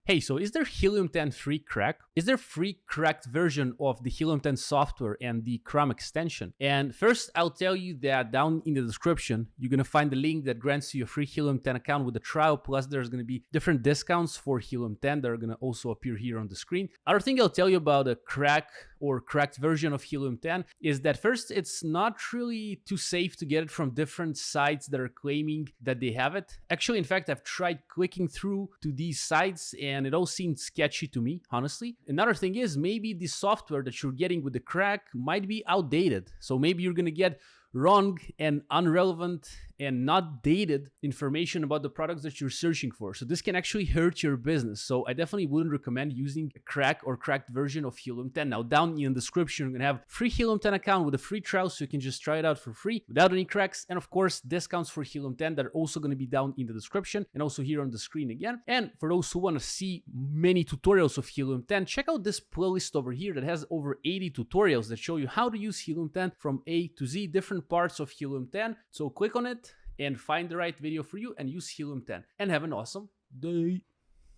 Hey, so is there Helium 10 free crack? Is there free cracked version of the Helium 10 software and the Chrome extension? And first, I'll tell you that down in the description, you're gonna find the link that grants you a free Helium 10 account with a trial, plus there's gonna be different discounts for Helium 10 that are gonna also appear here on the screen. Other thing I'll tell you about a crack or cracked version of Helium 10 is that first, it's not really too safe to get it from different sites that are claiming that they have it. Actually, in fact, I've tried clicking through to these sites and it all seemed sketchy to me, honestly. Another thing is maybe the software that you're getting with the crack might be outdated. So maybe you're gonna get wrong and irrelevant and not dated information about the products that you're searching for. So this can actually hurt your business. So I definitely wouldn't recommend using a crack or cracked version of Helium 10. Now down in the description, you're gonna have free Helium 10 account with a free trial, so you can just try it out for free without any cracks. And of course, discounts for Helium 10 that are also gonna be down in the description and also here on the screen again. And for those who wanna see many tutorials of Helium 10, check out this playlist over here that has over 80 tutorials that show you how to use Helium 10 from A to Z, different parts of Helium 10. So click on it and find the right video for you and use Helium 10 and have an awesome day.